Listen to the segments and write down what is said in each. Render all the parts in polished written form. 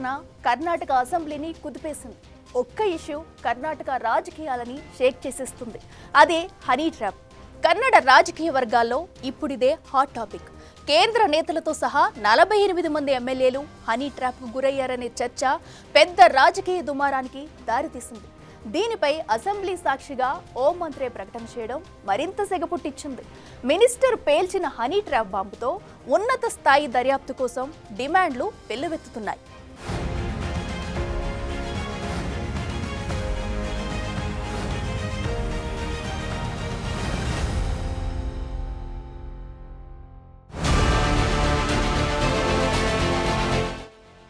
ప్రకటన కర్ణాటక అసెంబ్లీని కుదిపేసింది. ఒక్క ఇష్యూ కర్ణాటక రాజకీయాలని షేక్ చేసేస్తుంది. అదే హనీ ట్రాప్. కన్నడ రాజకీయ వర్గాల్లో ఇప్పుడిదే హాట్ టాపిక్. కేంద్ర నేతలతో సహా 48 మంది ఎమ్మెల్యేలు హనీ ట్రాప్కు గురయ్యారనే చర్చ పెద్ద రాజకీయ దుమారానికి దారితీసింది. దీనిపై అసెంబ్లీ సాక్షిగా హోం మంత్రి ప్రకటన చేయడం మరింత సెగ పుట్టించింది. మినిస్టర్ పేల్చిన హనీ ట్రాప్ బాంబుతో ఉన్నత స్థాయి దర్యాప్తు కోసం డిమాండ్లు వెల్లువెత్తుతున్నాయి.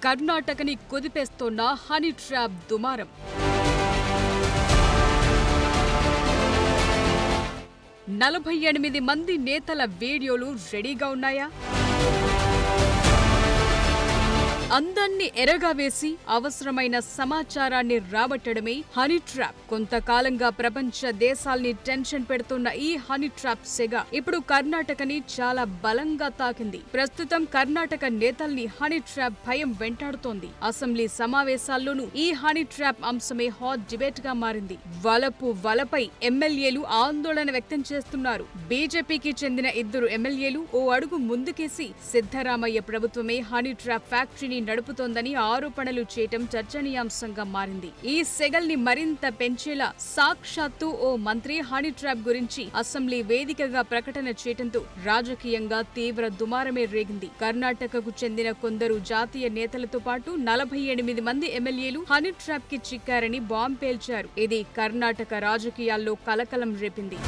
కర్ణాటకని కుదిపేస్తోన్న హనీ ట్రాప్ దుమారం. 48 మంది నేతల వీడియోలు రెడీగా ఉన్నాయా? అందర్నీ ఎరగా వేసి అవసరమైన సమాచారాన్ని రాబట్టడమే హనీ ట్రాప్. కొంతకాలంగా ప్రపంచ దేశాల్ని టెన్షన్ పెడుతున్న ఈ హనీ ట్రాప్ సెగ ఇప్పుడు కర్ణాటకని చాలా బలంగా తాకింది. ప్రస్తుతం కర్ణాటక నేతల్ని హనీ ట్రాప్ భయం వెంటాడుతోంది. అసెంబ్లీ సమావేశాల్లోనూ ఈ హనీ ట్రాప్ అంశమే హాట్ డిబేట్ గా మారింది. వలపై ఎమ్మెల్యేలు ఆందోళన వ్యక్తం చేస్తున్నారు. బీజేపీకి చెందిన 2 ఎమ్మెల్యేలు ఓ అడుగు ముందుకేసి సిద్ధరామయ్య ప్రభుత్వమే హనీ ట్రాప్ ఫ్యాక్టరీని నడుపుతోందని ఆరోపణలు చేయటం చర్చనీయాంశంగా మారింది. ఈ సెగల్ని మరింత పెంచేలా సాక్షాత్తు ఓ మంత్రి హనీ ట్రాప్ గురించి అసెంబ్లీ వేదికగా ప్రకటన చేయటంతో రాజకీయంగా తీవ్ర దుమారమే రేగింది. కర్ణాటకకు చెందిన కొందరు జాతీయ నేతలతో పాటు 48 మంది ఎమ్మెల్యేలు హనీ ట్రాప్ కి చిక్కారని బాంబు పేల్చారు. ఇది కర్ణాటక రాజకీయాల్లో కలకలం రేపింది.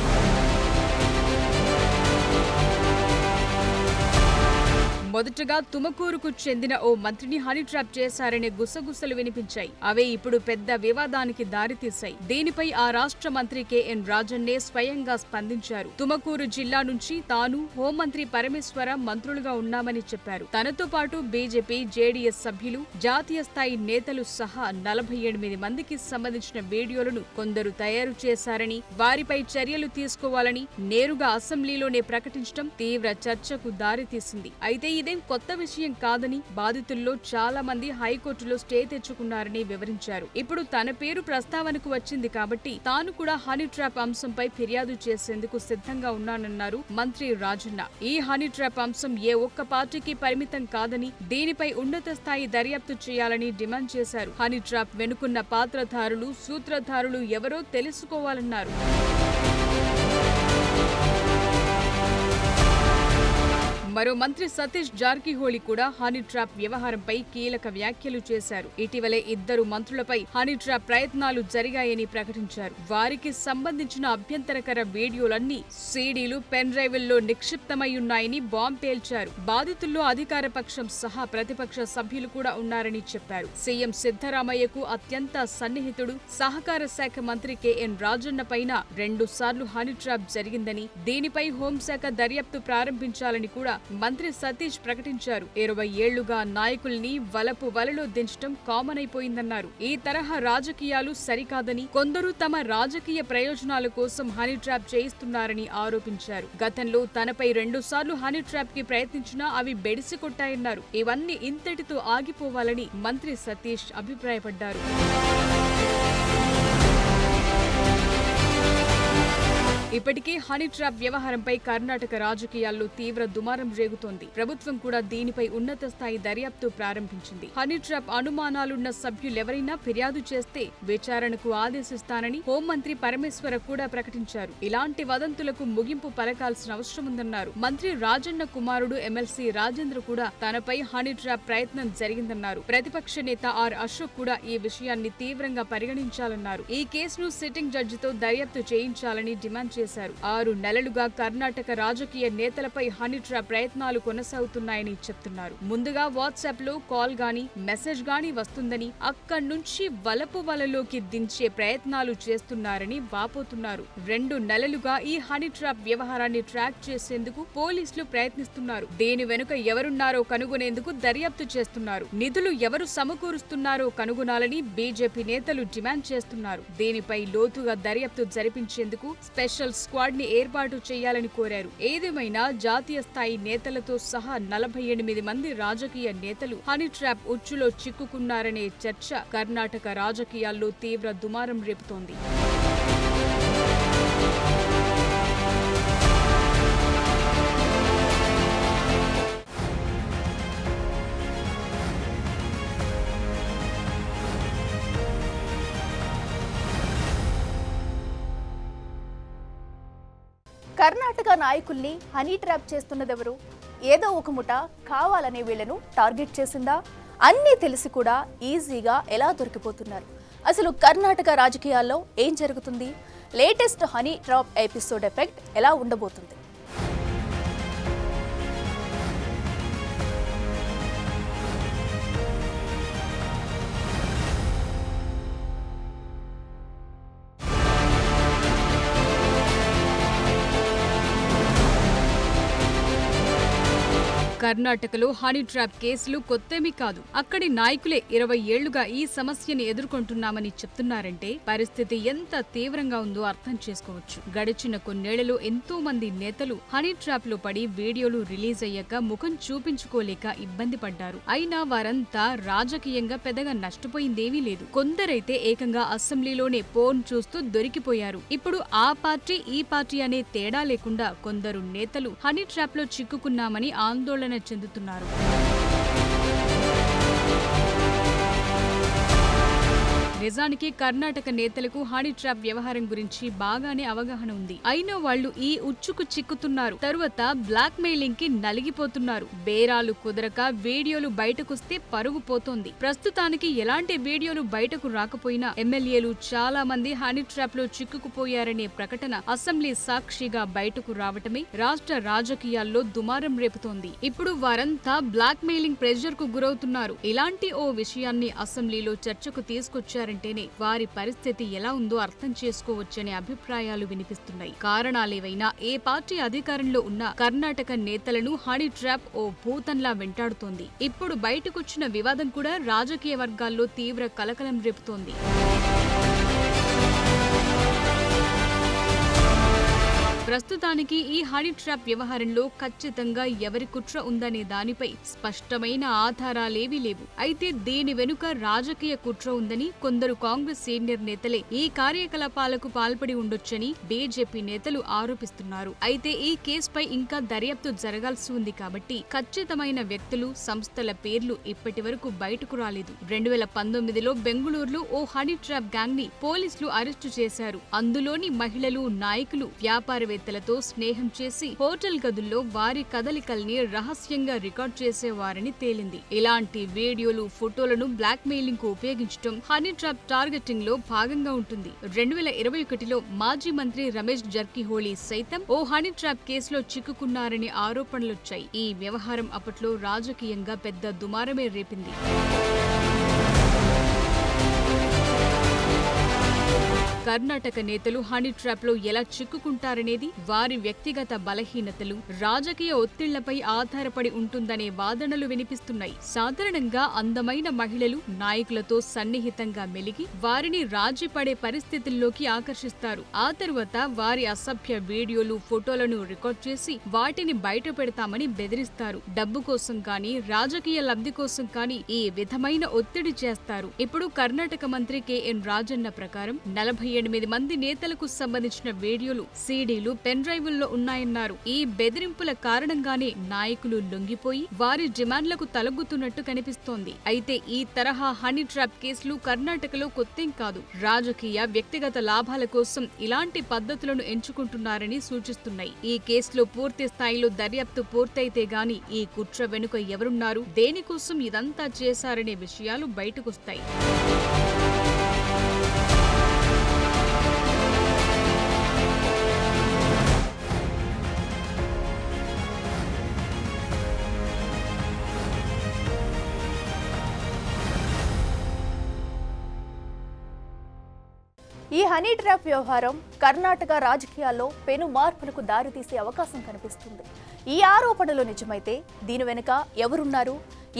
మొదటగా తుమకూరుకు చెందిన ఓ మంత్రిని హనీ ట్రాప్ చేశారనే గుసగుసలు వినిపించాయి. అవే ఇప్పుడు పెద్ద వివాదానికి దారితీశాయి. దీనిపై ఆ రాష్ట్ర మంత్రి కెఎన్ రాజన్నే స్వయంగా స్పందించారు. తుమకూరు జిల్లా నుంచి తాను, హోంమంత్రి పరమేశ్వర మంత్రులుగా ఉన్నామని చెప్పారు. తనతో పాటు బీజేపీ, జేడీఎస్ సభ్యులు, జాతీయ స్థాయి నేతలు సహా 48 మందికి సంబంధించిన వీడియోలను కొందరు తయారు చేశారని, వారిపై చర్యలు తీసుకోవాలని నేరుగా అసెంబ్లీలోనే ప్రకటించడం తీవ్ర చర్చకు దారితీసింది. అయితే ఇదేం కొత్త విషయం కాదని, బాధితుల్లో చాలా మంది హైకోర్టులో స్టే తెచ్చుకున్నారని వివరించారు. ఇప్పుడు తన పేరు ప్రస్తావనకు వచ్చింది కాబట్టి తాను కూడా హనీ ట్రాప్ అంశంపై ఫిర్యాదు చేసేందుకు సిద్ధంగా ఉన్నానన్నారు మంత్రి రాజన్న. ఈ హనీ ట్రాప్ అంశం ఏ ఒక్క పార్టీకి పరిమితం కాదని, దీనిపై ఉన్నత స్థాయి దర్యాప్తు చేయాలని డిమాండ్ చేశారు. హనీ ట్రాప్ వెనుకున్న పాత్రధారులు, సూత్రధారులు ఎవరో తెలుసుకోవాలన్నారు. మరో మంత్రి సతీష్ జార్కిహోళీ కూడా హనీ ట్రాప్ వ్యవహారంపై కీలక వ్యాఖ్యలు చేశారు. ఇటీవలే 2 మంత్రులపై హనీ ట్రాప్ ప్రయత్నాలు జరిగాయని ప్రకటించారు. వారికి సంబంధించిన అభ్యంతరకర వీడియోలన్నీ సీడీలు, పెన్ డ్రైవ్ల్లో నిక్షిప్తమై ఉన్నాయని బాంబు పేల్చారు. బాధితుల్లో అధికార పక్షం సహా ప్రతిపక్ష సభ్యులు కూడా ఉన్నారని చెప్పారు. సీఎం సిద్ధరామయ్యకు అత్యంత సన్నిహితుడు, సహకార శాఖ మంత్రి కెఎన్ రాజన్న పైన 2 సార్లు హనీ ట్రాప్ జరిగిందని, దీనిపై హోంశాఖ దర్యాప్తు ప్రారంభించాలని కూడా మంత్రి సతీష్ ప్రకటించారు. 20 ఏళ్లుగా నాయకుల్ని వలలో దించడం కామన్ అయిపోయిందన్నారు. ఈ తరహా రాజకీయాలు సరికాదని, కొందరు తమ రాజకీయ ప్రయోజనాల కోసం హనీ ట్రాప్ చేయిస్తున్నారని ఆరోపించారు. గతంలో తనపై 2 సార్లు హనీ ట్రాప్ కి ప్రయత్నించినా అవి బెడిసి కొట్టాయన్నారు. ఇవన్నీ ఇంతటితో ఆగిపోవాలని మంత్రి సతీష్ అభిప్రాయపడ్డారు. ఇప్పటికే హనీ ట్రాప్ వ్యవహారంపై కర్ణాటక రాజకీయాల్లో తీవ్ర దుమారం రేగుతోంది. ప్రభుత్వం కూడా దీనిపై ఉన్నత స్థాయి దర్యాప్తు ప్రారంభించింది. హనీ ట్రాప్ అనుమానాలున్న సభ్యులెవరైనా ఫిర్యాదు చేస్తే విచారణకు ఆదేశిస్తానని హోంమంత్రి పరమేశ్వర కూడా ప్రకటించారు. ఇలాంటి వదంతులకు ముగింపు పలకాల్సిన అవసరముందన్నారు. మంత్రి రాజన్న కుమారుడు ఎమ్మెల్సీ రాజేంద్ర కూడా తనపై హనీ ట్రాప్ ప్రయత్నం జరిగిందన్నారు. ప్రతిపక్ష నేత ఆర్ అశోక్ కూడా ఈ విషయాన్ని తీవ్రంగా పరిగణించాలన్నారు. ఈ కేసును సిట్టింగ్ జడ్జితో దర్యాప్తు చేయించాలని డిమాండ్ చేశారు. 6 నెలలుగా కర్ణాటక రాజకీయ నేతలపై హనీ ట్రాప్ ప్రయత్నాలు కొనసాగుతున్నాయని చెప్తున్నారు. ముందుగా వాట్సాప్ లో కాల్ గాని, మెసేజ్ గాని వస్తుందని, అక్కడి నుంచి వలలోకి దించే ప్రయత్నాలు చేస్తున్నారని వాపోతున్నారు. 2 నెలలుగా ఈ హనీ ట్రాప్ వ్యవహారాన్ని ట్రాక్ చేసేందుకు పోలీసులు ప్రయత్నిస్తున్నారు. దీని వెనుక ఎవరున్నారో కనుగొనేందుకు దర్యాప్తు చేస్తున్నారు. నిధులు ఎవరు సమకూరుస్తున్నారో కనుగొనాలని బీజేపీ నేతలు డిమాండ్ చేస్తున్నారు. దీనిపై లోతుగా దర్యాప్తు జరిపించేందుకు స్పెషల్ స్పెషల్ స్క్వాడ్ ని ఏర్పాటు చేయాలని కోరారు. ఏదేమైనా జాతీయ స్థాయి నేతలతో సహా 48 మంది రాజకీయ నేతలు హనీ ట్రాప్ ఉచ్చులో చిక్కుకున్నారనే చర్చ కర్ణాటక రాజకీయాల్లో తీవ్ర దుమారం రేపుతోంది. కర్ణాటక నాయకుల్ని హనీ ట్రాప్ చేస్తున్నదెవరు? ఏదో ఒక ముఠ కావాలనే వీళ్లను టార్గెట్ చేసిందా? అన్నీ తెలిసి కూడా ఈజీగా ఎలా దొరికిపోతున్నారు? అసలు కర్ణాటక రాజకీయాల్లో ఏం జరుగుతుంది? Latest honey trap episode effect ఎలా ఉండబోతుంది? కర్ణాటకలో హనీ ట్రాప్ కేసులు కొత్తేమీ కాదు. అక్కడి నాయకులే 20 ఏళ్లుగా ఈ సమస్యని ఎదుర్కొంటున్నామని చెప్తున్నారంటే పరిస్థితి ఎంత తీవ్రంగా ఉందో అర్థం చేసుకోవచ్చు. గడిచిన కొన్నేళ్లలో ఎంతో మంది నేతలు హనీ ట్రాప్ లో పడి వీడియోలు రిలీజ్ అయ్యాక ముఖం చూపించుకోలేక ఇబ్బంది పడ్డారు. అయినా వారంతా రాజకీయంగా పెద్దగా నష్టపోయిందేమీ లేదు. కొందరైతే ఏకంగా అసెంబ్లీలోనే పోన్ చూస్తూ దొరికిపోయారు. ఇప్పుడు ఆ పార్టీ ఈ పార్టీ అనే తేడా లేకుండా కొందరు నేతలు హనీ ట్రాప్ లో చిక్కుకున్నామని ఆందోళన చెందుతున్నారు. నిజానికి కర్ణాటక నేతలకు హనీ ట్రాప్ వ్యవహారం గురించి బాగానే అవగాహన ఉంది. అయినా వాళ్లు ఈ ఉచ్చుకు చిక్కుతున్నారు. తరువాత బ్లాక్ మెయిలింగ్ కి నలిగిపోతున్నారు. బేరాలు కుదరక వీడియోలు బయటకొస్తే పరువు పోతోంది. ప్రస్తుతానికి ఎలాంటి వీడియోలు బయటకు రాకపోయినా ఎమ్మెల్యేలు చాలా మంది హనీ ట్రాప్ లో చిక్కుకుపోయారనే ప్రకటన అసెంబ్లీ సాక్షిగా బయటకు రావటమే రాష్ట్ర రాజకీయాల్లో దుమారం రేపుతోంది. ఇప్పుడు వారంతా బ్లాక్ మెయిలింగ్ ప్రెషర్ కు గురవుతున్నారు. ఇలాంటి ఓ విషయాన్ని అసెంబ్లీలో చర్చకు తీసుకొచ్చారు అంటేనే వారి పరిస్థితి ఎలా ఉందో అర్థం చేసుకోవచ్చనే అభిప్రాయాలు వినిపిస్తున్నాయి. కారణాలేవైనా ఏ పార్టీ అధికారంలో ఉన్న కర్ణాటక నేతలను హనీ ట్రాప్ ఓ భూతంలా వెంటాడుతోంది. ఇప్పుడు బయటకొచ్చిన వివాదం కూడా రాజకీయ వర్గాల్లో తీవ్ర కలకలం రేపుతోంది. ప్రస్తుతానికి ఈ హనీ ట్రాప్ వ్యవహారంలో ఖచ్చితంగా ఎవరి కుట్ర ఉందనే దానిపై స్పష్టమైన ఆధారాలేవీ లేవు. అయితే దీని వెనుక రాజకీయ కుట్ర ఉందని కొందరు కాంగ్రెస్ సీనియర్ నేతలే ఈ కార్యకలాపాలకు పాల్పడి ఉండొచ్చని బీజేపీ నేతలు ఆరోపిస్తున్నారు. అయితే ఈ కేసుపై ఇంకా దర్యాప్తు జరగాల్సి ఉంది కాబట్టి ఖచ్చితమైన వ్యక్తులు, సంస్థల పేర్లు ఇప్పటి వరకు బయటకు రాలేదు. 2019లో బెంగళూరులో ఓ హనీ ట్రాప్ గ్యాంగ్ ని పోలీసులు అరెస్టు చేశారు. అందులోని మహిళలు, నాయకులు వ్యాపారవేత్తలతో స్నేహం చేసి హోటల్ గదుల్లో వారి కదలికల్ని రహస్యంగా రికార్డ్ చేసేవారని తేలింది. ఇలాంటి వీడియోలు, ఫోటోలను బ్లాక్ మెయిలింగ్ కు ఉపయోగించడం హనీ ట్రాప్ టార్గెటింగ్ లో భాగంగా ఉంటుంది. 2021లో మాజీ మంత్రి రమేష్ జర్కిహోళీ సైతం ఓ హనీ ట్రాప్ కేసులో చిక్కుకున్నారని ఆరోపణలొచ్చాయి. ఈ వ్యవహారం అప్పట్లో రాజకీయంగా పెద్ద దుమారమే రేపింది. కర్ణాటక నేతలు హనీ ట్రాప్ లో ఎలా చిక్కుకుంటారనేది వారి వ్యక్తిగత బలహీనతలు, రాజకీయ ఒత్తిళ్లపై ఆధారపడి ఉంటుందనే వాదనలు వినిపిస్తున్నాయి. సాధారణంగా అందమైన మహిళలు నాయకులతో సన్నిహితంగా మెలిగి వారిని రాజీ పడే పరిస్థితుల్లోకి ఆకర్షిస్తారు. ఆ తరువాత వారి అసభ్య వీడియోలు, ఫోటోలను రికార్డ్ చేసి వాటిని బయట పెడతామని బెదిరిస్తారు. డబ్బు కోసం కానీ, రాజకీయ లబ్ధి కోసం కానీ ఈ విధమైన ఒత్తిడి చేస్తారు. ఇప్పుడు కర్ణాటక మంత్రి కెఎన్ రాజన్న ప్రకారం 48 మంది నేతలకు సంబంధించిన వీడియోలు, సీడీలు పెన్ డ్రైవుల్లో ఉన్నాయన్నారు. ఈ బెదిరింపుల కారణంగానే నాయకులు లొంగిపోయి వారి డిమాండ్లకు తలొగ్గుతున్నట్టు కనిపిస్తోంది. అయితే ఈ తరహా హనీ ట్రాప్ కేసులు కర్ణాటకలో కొత్తేం కాదు. రాజకీయ, వ్యక్తిగత లాభాల కోసం ఇలాంటి పద్ధతులను ఎంచుకుంటున్నారని సూచిస్తున్నాయి. ఈ కేసులో పూర్తి స్థాయిలో దర్యాప్తు పూర్తయితే గాని ఈ కుట్ర వెనుక ఎవరున్నారు, దేనికోసం ఇదంతా చేశారనే విషయాలు బయటకొస్తాయి. ఈ హనీ ట్రాప్ వ్యవహారం కర్ణాటక రాజకీయాల్లో పెను మార్పులకు దారితీసే అవకాశం కనిపిస్తుంది. ఈ ఆరోపణలు నిజమైతే దీని వెనుక ఎవరున్నారు,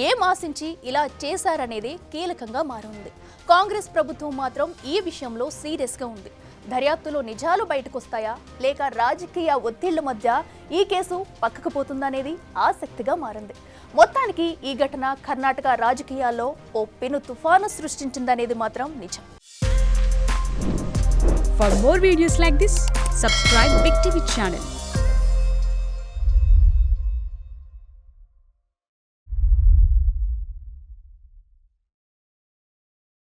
ఏం ఆశించి ఇలా చేశారనేది కీలకంగా మారనుంది. కాంగ్రెస్ ప్రభుత్వం మాత్రం ఈ విషయంలో సీరియస్గా ఉంది. దర్యాప్తులో నిజాలు బయటకొస్తాయా లేక రాజకీయ ఒత్తిళ్ల మధ్య ఈ కేసు పక్కకు పోతుందనేది ఆసక్తిగా మారింది. మొత్తానికి ఈ ఘటన కర్ణాటక రాజకీయాల్లో ఓ పెను తుఫాను సృష్టించిందనేది మాత్రం నిజం. For more videos like this, subscribe Big TV channel.